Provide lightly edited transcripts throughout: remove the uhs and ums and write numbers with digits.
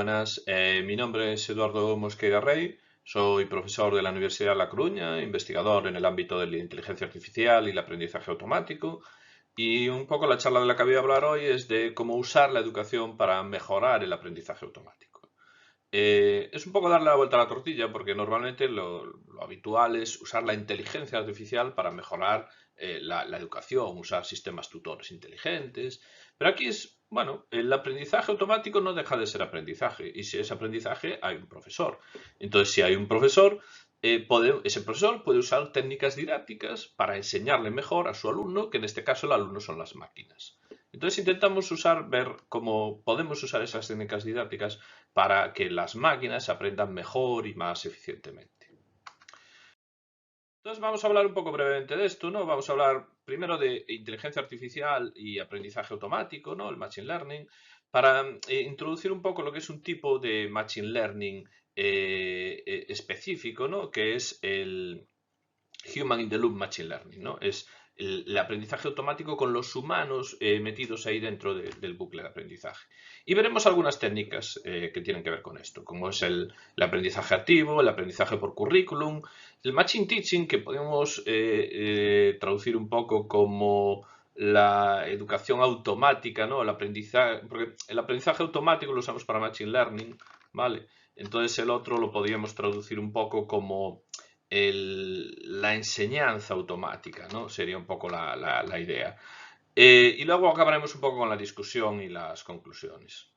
buenas. Mi nombre es Eduardo Mosqueira Rey, soy profesor de la Universidad de La Coruña, investigador en el ámbito de la inteligencia artificial y el aprendizaje automático. Y un poco la charla de la que voy a hablar hoy es de cómo usar la educación para mejorar el aprendizaje automático. Es un poco darle la vuelta a la tortilla porque normalmente lo habitual es usar la inteligencia artificial para mejorar la educación, usar sistemas tutores inteligentes. Pero aquí es, bueno, el aprendizaje automático no deja de ser aprendizaje. Y si es aprendizaje, hay un profesor. Entonces, si hay un profesor, ese profesor puede usar técnicas didácticas para enseñarle mejor a su alumno, que en este caso el alumno son las máquinas. Entonces intentamos ver cómo podemos usar esas técnicas didácticas para que las máquinas aprendan mejor y más eficientemente. Entonces vamos a hablar un poco brevemente de esto, ¿no? Vamos a hablar primero de inteligencia artificial y aprendizaje automático, ¿no? El Machine Learning, para introducir un poco lo que es un tipo de Machine Learning específico, ¿no? Que es el Human in the Loop Machine Learning, ¿no? Es el aprendizaje automático con los humanos metidos ahí dentro del bucle de aprendizaje. Y veremos algunas técnicas que tienen que ver con esto, como es el aprendizaje activo, el aprendizaje por currículum, el machine teaching, que podemos traducir un poco como la educación automática, ¿no? El aprendizaje, porque el aprendizaje automático lo usamos para machine learning, ¿vale? Entonces el otro lo podríamos traducir un poco como la enseñanza automática, ¿no? Sería un poco la idea. Y luego acabaremos un poco con la discusión y las conclusiones.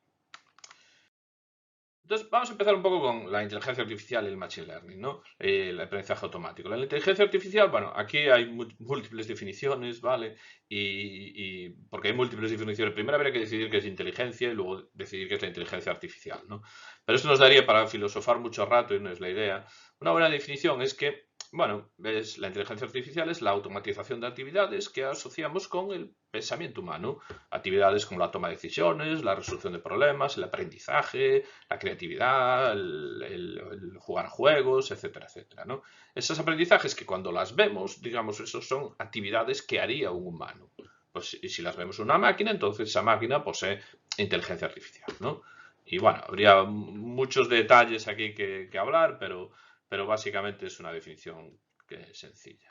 Entonces, vamos a empezar un poco con la inteligencia artificial y el machine learning, ¿no? El aprendizaje automático. La inteligencia artificial, bueno, aquí hay múltiples definiciones, ¿vale? Y porque hay múltiples definiciones. Primero habría que decidir qué es inteligencia y luego decidir qué es la inteligencia artificial, ¿no? Pero esto nos daría para filosofar mucho rato y no es la idea. Una buena definición es que, bueno, la inteligencia artificial es la automatización de actividades que asociamos con el pensamiento humano. Actividades como la toma de decisiones, la resolución de problemas, el aprendizaje, la creatividad, el jugar juegos, etcétera, etcétera, ¿no? Esos aprendizajes que cuando las vemos, digamos, esos son actividades que haría un humano. Pues, y si las vemos en una máquina, entonces esa máquina posee inteligencia artificial, ¿no? Y bueno, habría muchos detalles aquí que hablar, pero básicamente es una definición sencilla.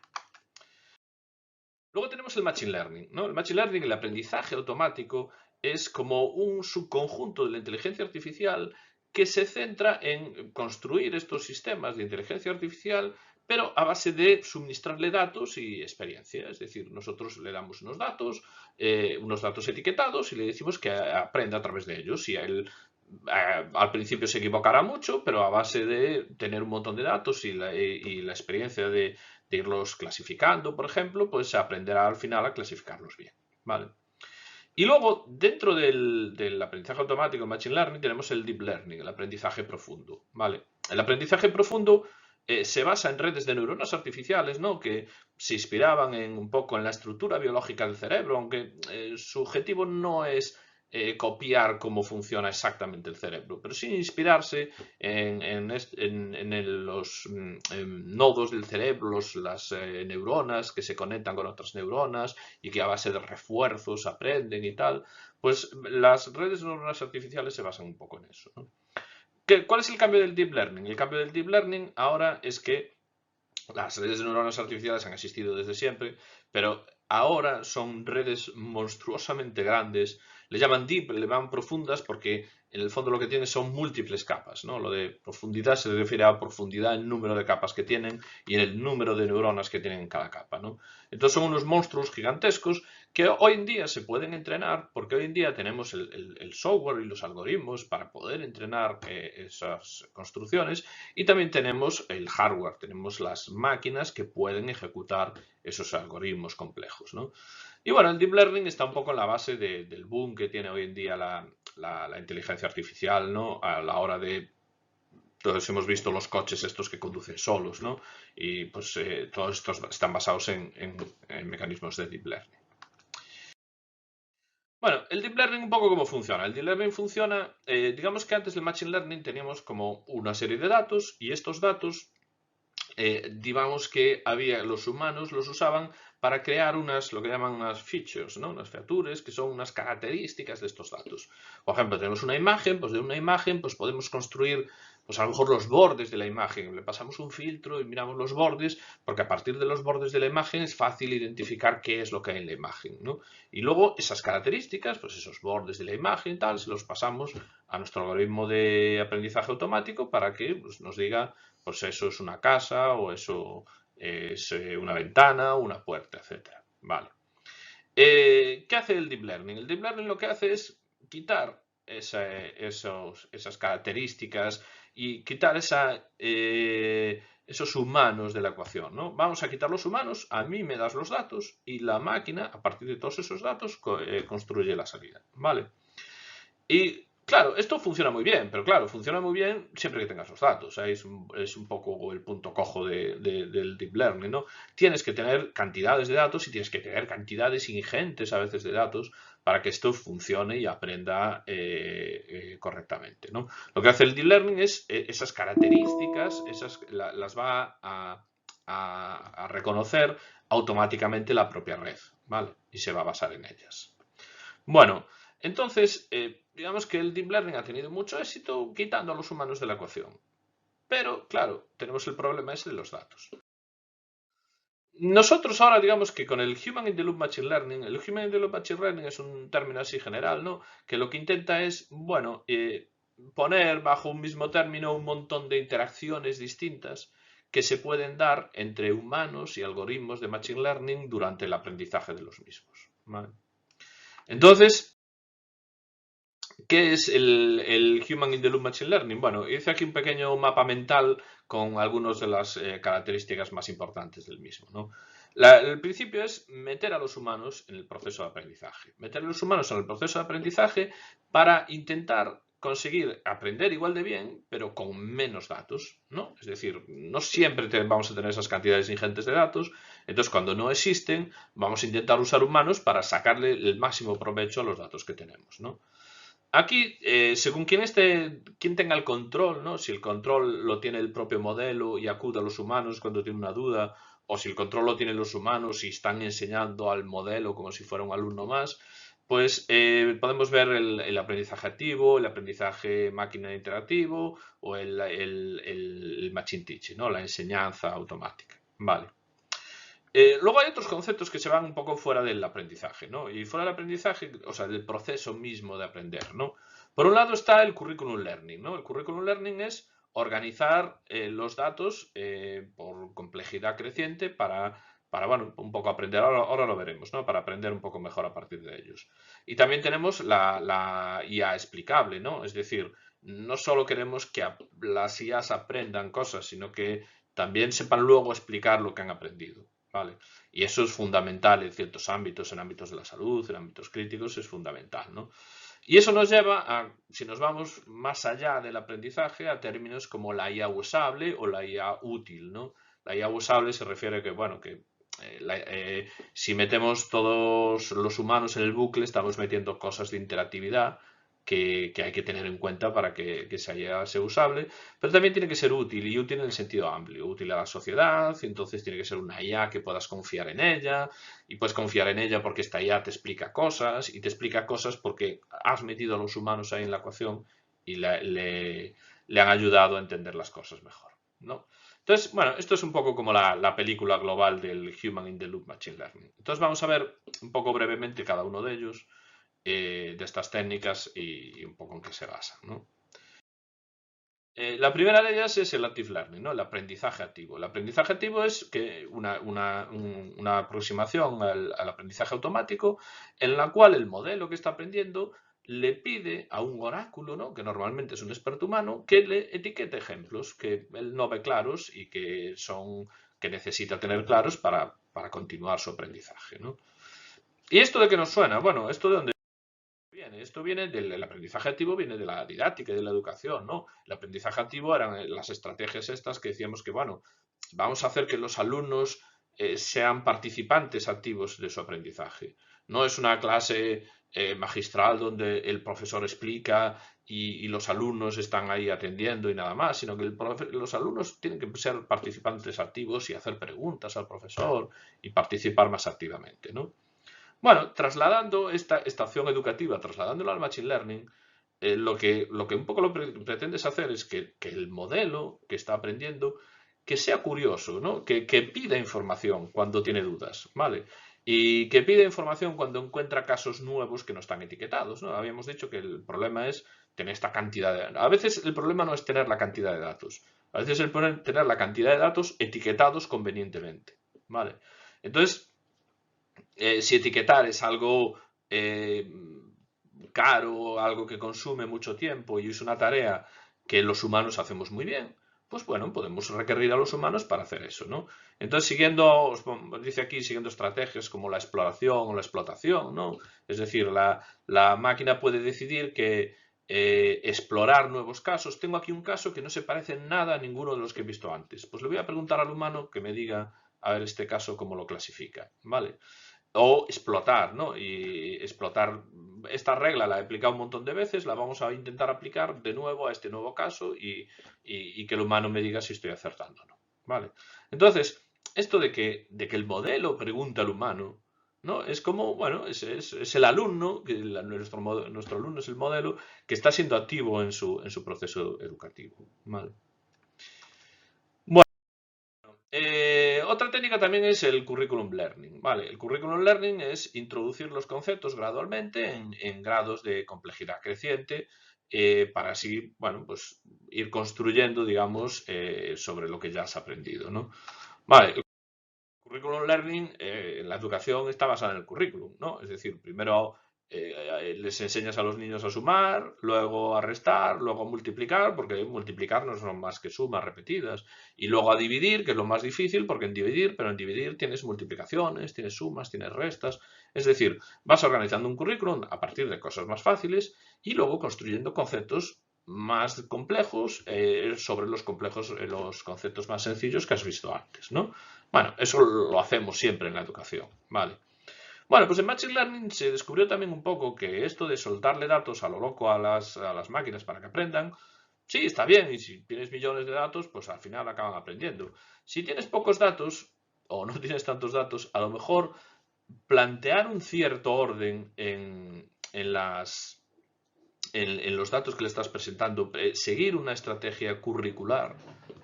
Luego tenemos el Machine Learning, ¿no? El Machine Learning, el aprendizaje automático, es como un subconjunto de la inteligencia artificial que se centra en construir estos sistemas de inteligencia artificial, pero a base de suministrarle datos y experiencia. Es decir, nosotros le damos unos datos etiquetados y le decimos que aprenda a través de ellos. Y al principio se equivocará mucho, pero a base de tener un montón de datos y la experiencia de irlos clasificando, por ejemplo, pues se aprenderá al final a clasificarlos bien, ¿vale? Y luego, dentro del aprendizaje automático, el Machine Learning, tenemos el Deep Learning, el aprendizaje profundo, ¿vale? El aprendizaje profundo se basa en redes de neuronas artificiales, ¿no? Que se inspiraban un poco en la estructura biológica del cerebro, aunque su objetivo no es copiar cómo funciona exactamente el cerebro, pero sí inspirarse en los nodos del cerebro, las neuronas que se conectan con otras neuronas y que a base de refuerzos aprenden y tal. Pues las redes de neuronas artificiales se basan un poco en eso, ¿no? ¿Cuál es el cambio del Deep Learning? El cambio del Deep Learning ahora es que las redes de neuronas artificiales han existido desde siempre, pero ahora son redes monstruosamente grandes. Le llaman deep, le llaman profundas porque en el fondo lo que tienen son múltiples capas, ¿no? Lo de profundidad se refiere a profundidad en el número de capas que tienen y en el número de neuronas que tienen en cada capa, ¿no? Entonces son unos monstruos gigantescos que hoy en día se pueden entrenar porque hoy en día tenemos el software y los algoritmos para poder entrenar esas construcciones y también tenemos el hardware, tenemos las máquinas que pueden ejecutar esos algoritmos complejos, ¿no? Y bueno, el Deep Learning está un poco en la base del boom que tiene hoy en día la inteligencia artificial, ¿no? A la hora de todos hemos visto los coches estos que conducen solos, ¿no? Y pues todos estos están basados en mecanismos de Deep Learning. Bueno, el Deep Learning un poco cómo funciona. El Deep Learning funciona, digamos que antes del Machine Learning teníamos como una serie de datos y estos datos, digamos que los humanos los usaban para crear lo que llaman unas features, ¿no? Unas features, que son unas características de estos datos. Por ejemplo, tenemos una imagen, pues de una imagen pues podemos construir pues a lo mejor los bordes de la imagen. Le pasamos un filtro y miramos los bordes, porque a partir de los bordes de la imagen es fácil identificar qué es lo que hay en la imagen, ¿no? Y luego esas características, pues esos bordes de la imagen y tal, se los pasamos a nuestro algoritmo de aprendizaje automático para que pues, nos diga, pues eso es una casa o eso es una ventana, una puerta, etcétera. Vale. ¿Qué hace el Deep Learning? El Deep Learning lo que hace es quitar esas características y quitar esos humanos de la ecuación, ¿no? Vamos a quitar los humanos, a mí me das los datos y la máquina, a partir de todos esos datos, construye la salida, ¿vale? Y claro, esto funciona muy bien, pero claro, funciona muy bien siempre que tengas los datos. Es un poco el punto cojo del Deep Learning, ¿no? Tienes que tener cantidades de datos y tienes que tener cantidades ingentes a veces de datos para que esto funcione y aprenda correctamente, ¿no? Lo que hace el Deep Learning es esas características, las va a reconocer automáticamente la propia red, ¿vale? Y se va a basar en ellas. Bueno, entonces, digamos que el Deep Learning ha tenido mucho éxito quitando a los humanos de la ecuación. Pero, claro, tenemos el problema ese de los datos. Nosotros ahora, digamos que con el Human in the Loop Machine Learning, el Human in the Loop Machine Learning es un término así general, ¿no? Que lo que intenta es, bueno, poner bajo un mismo término un montón de interacciones distintas que se pueden dar entre humanos y algoritmos de Machine Learning durante el aprendizaje de los mismos, ¿vale? Entonces, ¿qué es el Human in the Loop Machine Learning? Bueno, hice aquí un pequeño mapa mental con algunas de las características más importantes del mismo, ¿no? El principio es meter a los humanos en el proceso de aprendizaje. Meter a los humanos en el proceso de aprendizaje para intentar conseguir aprender igual de bien, pero con menos datos, ¿no? Es decir, no siempre vamos a tener esas cantidades ingentes de datos, entonces cuando no existen, vamos a intentar usar humanos para sacarle el máximo provecho a los datos que tenemos, ¿no? Aquí, según quién tenga el control, ¿no? Si el control lo tiene el propio modelo y acude a los humanos cuando tiene una duda, o si el control lo tienen los humanos y están enseñando al modelo como si fuera un alumno más, pues podemos ver el aprendizaje activo, el aprendizaje máquina interactivo o el machine teaching, ¿no? La enseñanza automática. Vale. Luego hay otros conceptos que se van un poco fuera del aprendizaje, ¿no? Y fuera del aprendizaje, o sea, del proceso mismo de aprender, ¿no? Por un lado está el curriculum learning, ¿no? El curriculum learning es organizar los datos por complejidad creciente para, bueno, un poco aprender, ahora lo veremos, ¿no? Para aprender un poco mejor a partir de ellos. Y también tenemos la IA explicable, ¿no? Es decir, no solo queremos que las IAs aprendan cosas, sino que también sepan luego explicar lo que han aprendido. ¿Vale? Y eso es fundamental en ciertos ámbitos, en ámbitos de la salud, en ámbitos críticos, es fundamental, ¿no? Y eso nos lleva a, si nos vamos más allá del aprendizaje, a términos como la IA usable o la IA útil, ¿no? La IA usable se refiere a que, bueno, que si metemos todos los humanos en el bucle, estamos metiendo cosas de interactividad que hay que tener en cuenta para que sea usable, pero también tiene que ser útil, y útil en el sentido amplio, útil a la sociedad, entonces tiene que ser una IA que puedas confiar en ella, y puedes confiar en ella porque esta IA te explica cosas, y te explica cosas porque has metido a los humanos ahí en la ecuación y le han ayudado a entender las cosas mejor, ¿no? Entonces, bueno, esto es un poco como la película global del Human in the Loop Machine Learning. Entonces vamos a ver un poco brevemente cada uno de ellos, de estas técnicas y un poco en qué se basan, ¿no? La primera de ellas es el active learning, ¿no? El aprendizaje activo. El aprendizaje activo es que una aproximación al aprendizaje automático en la cual el modelo que está aprendiendo le pide a un oráculo, ¿no? Que normalmente es un experto humano, que le etiquete ejemplos que él no ve claros y que necesita tener claros para continuar su aprendizaje, ¿no? ¿Y esto de qué nos suena? Bueno, esto de dónde viene. Esto viene del aprendizaje activo, viene de la didáctica y de la educación, ¿no? El aprendizaje activo eran las estrategias estas que decíamos que, bueno, vamos a hacer que los alumnos sean participantes activos de su aprendizaje. No es una clase magistral donde el profesor explica y los alumnos están ahí atendiendo y nada más, sino que los alumnos tienen que ser participantes activos y hacer preguntas al profesor y participar más activamente, ¿no? Bueno, trasladando esta acción educativa, trasladándola al Machine Learning, lo que un poco lo pretendes hacer es que el modelo que está aprendiendo, que sea curioso, ¿no? Que pida información cuando tiene dudas, ¿vale? Y que pida información cuando encuentra casos nuevos que no están etiquetados, ¿no? Habíamos dicho que el problema es tener esta cantidad de... A veces el problema no es tener la cantidad de datos, a veces es tener la cantidad de datos etiquetados convenientemente, ¿vale? Entonces, si etiquetar es algo caro, algo que consume mucho tiempo y es una tarea que los humanos hacemos muy bien, pues bueno, podemos requerir a los humanos para hacer eso, ¿no? Entonces, dice aquí, siguiendo estrategias como la exploración o la explotación, ¿no? Es decir, la máquina puede decidir que explorar nuevos casos. Tengo aquí un caso que no se parece en nada a ninguno de los que he visto antes. Pues le voy a preguntar al humano que me diga, a ver, este caso cómo lo clasifica, ¿vale? O explotar, ¿no? Y explotar esta regla la he aplicado un montón de veces, la vamos a intentar aplicar de nuevo a este nuevo caso y que el humano me diga si estoy acertando o no, ¿vale? Entonces, esto de que el modelo pregunta al humano, ¿no? Es como, bueno, es el alumno, nuestro alumno es el modelo que está siendo activo en su proceso educativo, ¿vale? Otra técnica también es el curriculum learning. ¿Vale? El curriculum learning es introducir los conceptos gradualmente en grados de complejidad creciente para así, bueno, pues ir construyendo, digamos, sobre lo que ya has aprendido, ¿no? Vale, el curriculum learning en la educación está basada en el currículum, ¿no? Es decir, primero les enseñas a los niños a sumar, luego a restar, luego a multiplicar, porque multiplicar no son más que sumas repetidas, y luego a dividir, que es lo más difícil, porque pero en dividir tienes multiplicaciones, tienes sumas, tienes restas, es decir, vas organizando un currículum a partir de cosas más fáciles y luego construyendo conceptos más complejos sobre los conceptos más sencillos que has visto antes, ¿no? Bueno, eso lo hacemos siempre en la educación, ¿vale? Bueno, pues en Machine Learning se descubrió también un poco que esto de soltarle datos a lo loco a las máquinas para que aprendan, sí, está bien, y si tienes millones de datos, pues al final acaban aprendiendo. Si tienes pocos datos o no tienes tantos datos, a lo mejor plantear un cierto orden en los datos que le estás presentando, seguir una estrategia curricular,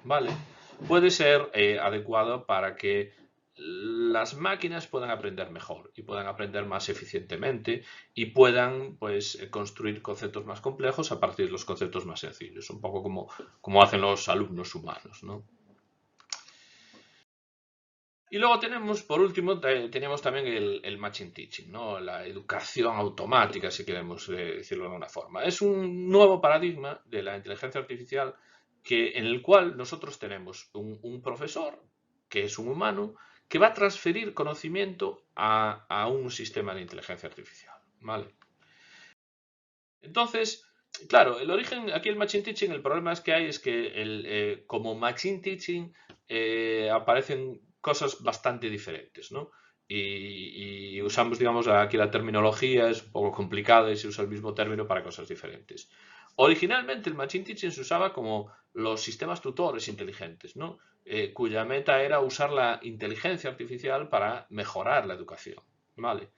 ¿vale? Puede ser adecuado para que las máquinas puedan aprender mejor y puedan aprender más eficientemente y puedan, pues, construir conceptos más complejos a partir de los conceptos más sencillos, un poco como hacen los alumnos humanos, ¿no? Y luego tenemos, por último, tenemos también el machine teaching, ¿no? La educación automática, si queremos decirlo de alguna forma. Es un nuevo paradigma de la inteligencia artificial en el cual nosotros tenemos un profesor, que es un humano, que va a transferir conocimiento a un sistema de inteligencia artificial, ¿vale? Entonces, claro, el origen, aquí el machine teaching, el problema es que como machine teaching aparecen cosas bastante diferentes, ¿no? Y usamos, digamos, aquí la terminología es un poco complicada y se usa el mismo término para cosas diferentes. Originalmente el machine teaching se usaba como los sistemas tutores inteligentes, ¿no? Cuya meta era usar la inteligencia artificial para mejorar la educación, ¿vale?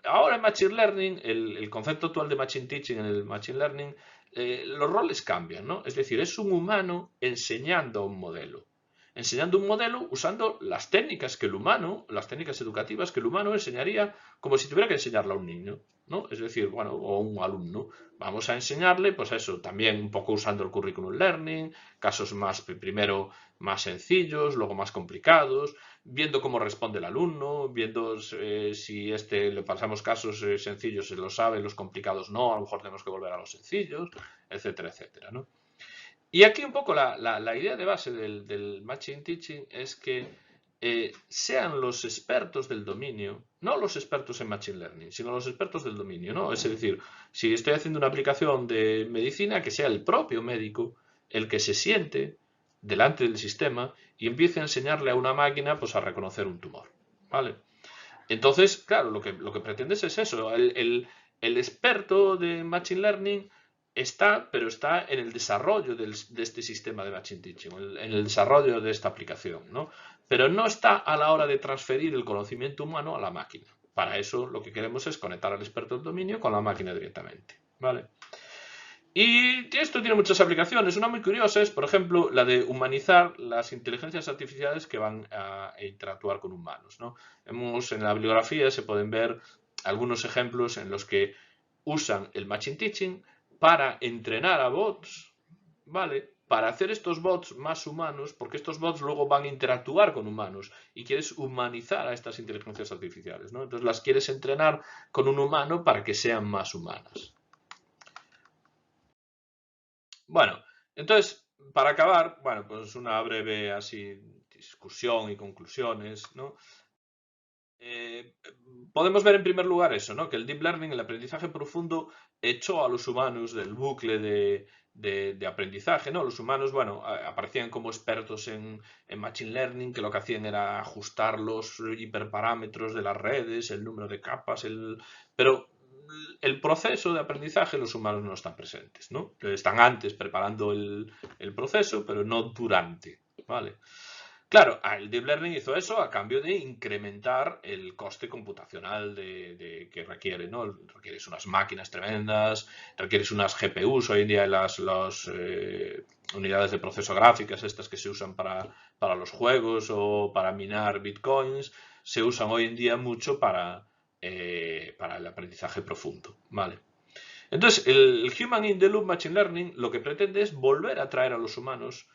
Ahora en Machine Learning, el concepto actual de Machine Teaching en el Machine Learning, los roles cambian, ¿no? Es decir, es un humano enseñando a un modelo. Enseñando un modelo usando las técnicas que el humano, las técnicas educativas que el humano enseñaría como si tuviera que enseñarle a un niño, ¿no? Es decir, bueno, o un alumno. Vamos a enseñarle, pues eso, también un poco usando el curriculum learning, casos primero más sencillos, luego más complicados, viendo cómo responde el alumno, viendo si le pasamos casos sencillos, se lo sabe, los complicados no, a lo mejor tenemos que volver a los sencillos, etcétera, etcétera, ¿no? Y aquí un poco la idea de base del Machine Teaching es que sean los expertos del dominio, no los expertos en Machine Learning, sino los expertos del dominio, ¿no? Es decir, si estoy haciendo una aplicación de medicina, que sea el propio médico el que se siente delante del sistema y empiece a enseñarle a una máquina, pues, a reconocer un tumor, ¿vale? Entonces, claro, lo que pretendes es eso. El experto de Machine Learning está, pero está en el desarrollo de este sistema de Machine Teaching, en el desarrollo de esta aplicación, ¿no? Pero no está a la hora de transferir el conocimiento humano a la máquina. Para eso lo que queremos es conectar al experto del dominio con la máquina directamente, ¿vale? Y esto tiene muchas aplicaciones. Una muy curiosa es, por ejemplo, la de humanizar las inteligencias artificiales que van a interactuar con humanos, ¿no? En la bibliografía se pueden ver algunos ejemplos en los que usan el Machine Teaching para entrenar a bots, ¿vale? Para hacer estos bots más humanos, porque estos bots luego van a interactuar con humanos y quieres humanizar a estas inteligencias artificiales, ¿no? Entonces las quieres entrenar con un humano para que sean más humanas. Bueno, entonces, para acabar, bueno, pues una breve así discusión y conclusiones, ¿no? Eh, Podemos ver en primer lugar eso, ¿no? Que el deep learning, el aprendizaje profundo, echó a los humanos del bucle de aprendizaje, ¿no? Los humanos, bueno, aparecían como expertos en machine learning, que lo que hacían era ajustar los hiperparámetros de las redes, el número de capas, pero el proceso de aprendizaje los humanos no están presentes, ¿no? Están antes preparando el proceso, pero no durante, ¿vale? Claro, el Deep Learning hizo eso a cambio de incrementar el coste computacional que requiere, ¿no? Requieres unas máquinas tremendas, requieres unas GPUs, hoy en día las unidades de proceso gráficas, estas que se usan para los juegos o para minar bitcoins, se usan hoy en día mucho para el aprendizaje profundo, ¿vale? Entonces, el Human in the Loop Machine Learning lo que pretende es volver a traer a los humanos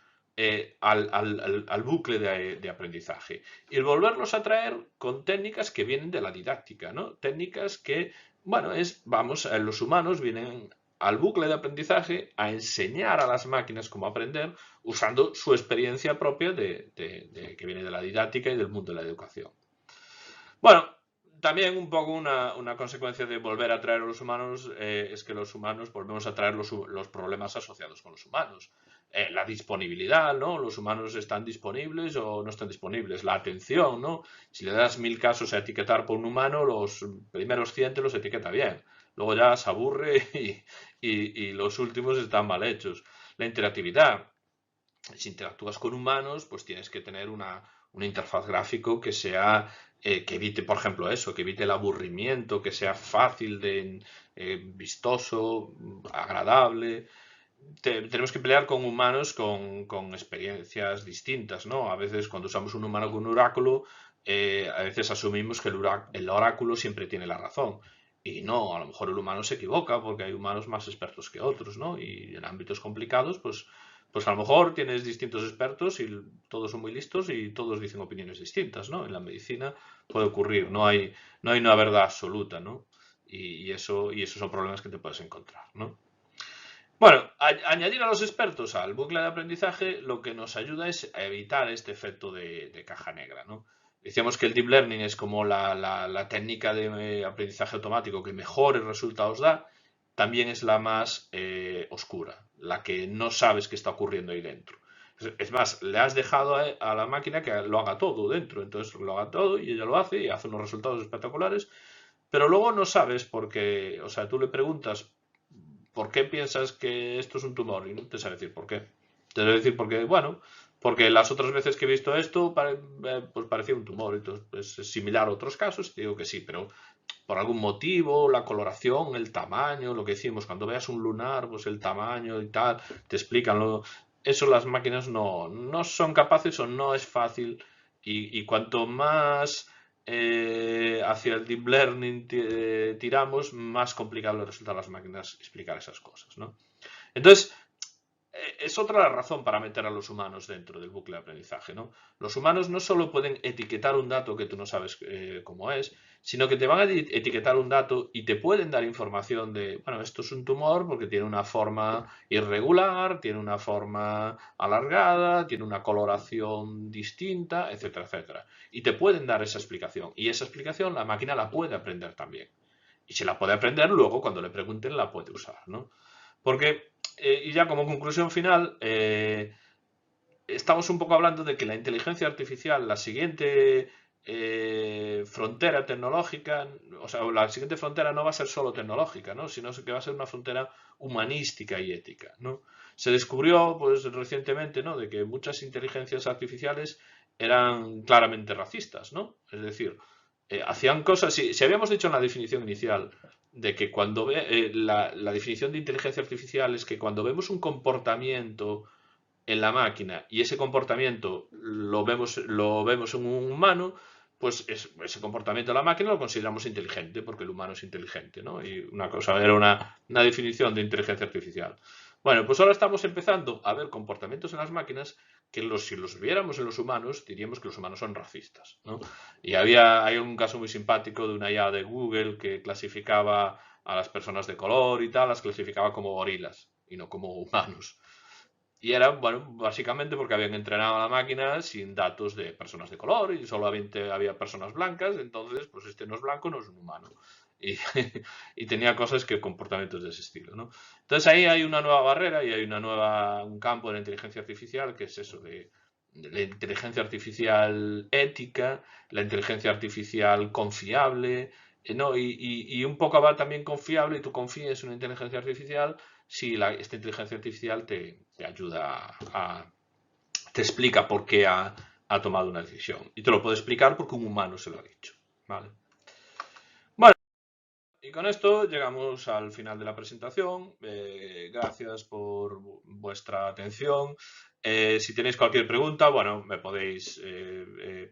al bucle de aprendizaje y volverlos a traer con técnicas que vienen de la didáctica, ¿no? Técnicas que, bueno, los humanos vienen al bucle de aprendizaje a enseñar a las máquinas cómo aprender usando su experiencia propia que viene de la didáctica y del mundo de la educación. Bueno, también un poco una consecuencia de volver a traer a los humanos es que los humanos volvemos a traer los problemas asociados con los humanos. La disponibilidad, ¿no? Los humanos están disponibles o no están disponibles. La atención, ¿no? Si le das 1000 casos a etiquetar por un humano, los primeros 100 te los etiqueta bien. Luego ya se aburre y los últimos están mal hechos. La interactividad. Si interactúas con humanos, pues tienes que tener una interfaz gráfico que sea que evite, por ejemplo, eso, que evite el aburrimiento, que sea fácil de vistoso, agradable. Tenemos que pelear con humanos con experiencias distintas, ¿no? A veces cuando usamos un humano con un oráculo, a veces asumimos que el oráculo siempre tiene la razón. Y no, a lo mejor el humano se equivoca porque hay humanos más expertos que otros, ¿no? Y en ámbitos complicados, pues a lo mejor tienes distintos expertos y todos son muy listos y todos dicen opiniones distintas, ¿no? En la medicina puede ocurrir, no hay una verdad absoluta, ¿no? Y esos son problemas que te puedes encontrar, ¿no? Bueno, añadir a los expertos al bucle de aprendizaje lo que nos ayuda es a evitar este efecto de caja negra, ¿no? Decíamos que el deep learning es como la técnica de aprendizaje automático que mejores resultados da, también es la más oscura, la que no sabes qué está ocurriendo ahí dentro. Es más, le has dejado a la máquina que lo haga todo dentro, entonces lo haga todo y ella lo hace y hace unos resultados espectaculares, pero luego no sabes por qué, o sea, tú le preguntas ¿por qué piensas que esto es un tumor? Y no te sé decir por qué. Te sé decir porque, bueno, porque las otras veces que he visto esto, pues parecía un tumor. Entonces, pues, es similar a otros casos, te digo que sí, pero por algún motivo, la coloración, el tamaño, lo que decimos, cuando veas un lunar, pues el tamaño y tal, te explican. Eso las máquinas no son capaces o no es fácil. Y cuanto más hacia el deep learning tiramos, más complicado les resulta a las máquinas explicar esas cosas, ¿no? Entonces, es otra razón para meter a los humanos dentro del bucle de aprendizaje, ¿no? Los humanos no solo pueden etiquetar un dato que tú no sabes cómo es, sino que te van a etiquetar un dato y te pueden dar información de, bueno, esto es un tumor porque tiene una forma irregular, tiene una forma alargada, tiene una coloración distinta, etcétera, etcétera. Y te pueden dar esa explicación. Y esa explicación la máquina la puede aprender también. Y si la puede aprender, luego cuando le pregunten la puede usar, ¿no? Porque, y ya como conclusión final, estamos un poco hablando de que la inteligencia artificial, la siguiente frontera tecnológica, o sea, la siguiente frontera no va a ser solo tecnológica, ¿no? Sino que va a ser una frontera humanística y ética, ¿no? Se descubrió, pues, recientemente, ¿no? De que muchas inteligencias artificiales eran claramente racistas, ¿no? Es decir, hacían cosas, si habíamos dicho en la definición inicial de que la definición de inteligencia artificial es que cuando vemos un comportamiento en la máquina y ese comportamiento lo vemos en un humano, pues ese comportamiento de la máquina lo consideramos inteligente porque el humano es inteligente, ¿no? Y una cosa era una definición de inteligencia artificial. Bueno, pues ahora estamos empezando a ver comportamientos en las máquinas que si los viéramos en los humanos, diríamos que los humanos son racistas, ¿no? Y hay un caso muy simpático de una IA de Google que clasificaba a las personas de color y tal, las clasificaba como gorilas y no como humanos. Y era, bueno, básicamente porque habían entrenado a la máquina sin datos de personas de color y solamente había personas blancas, entonces, pues este no es blanco, no es un humano. Y, y tenía cosas que comportamientos de ese estilo, ¿no? Entonces ahí hay una nueva barrera y hay un campo de la inteligencia artificial que es eso de la inteligencia artificial ética, la inteligencia artificial confiable, ¿no? Y un poco va también confiable y tú confíes en una inteligencia artificial si esta inteligencia artificial te ayuda te explica por qué ha tomado una decisión. Y te lo puede explicar porque un humano se lo ha dicho. ¿Vale? Bueno, y con esto llegamos al final de la presentación. Gracias por vuestra atención. Si tenéis cualquier pregunta, bueno, me podéis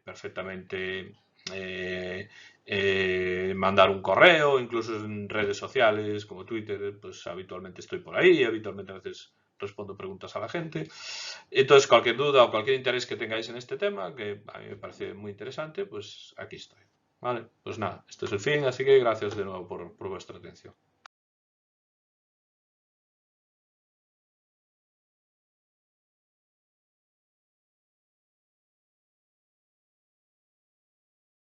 perfectamente mandar un correo, incluso en redes sociales como Twitter, pues habitualmente estoy por ahí, habitualmente a veces respondo preguntas a la gente. Entonces, cualquier duda o cualquier interés que tengáis en este tema, que a mí me parece muy interesante, pues aquí estoy. Vale, pues nada, este es el fin, así que gracias de nuevo por vuestra atención.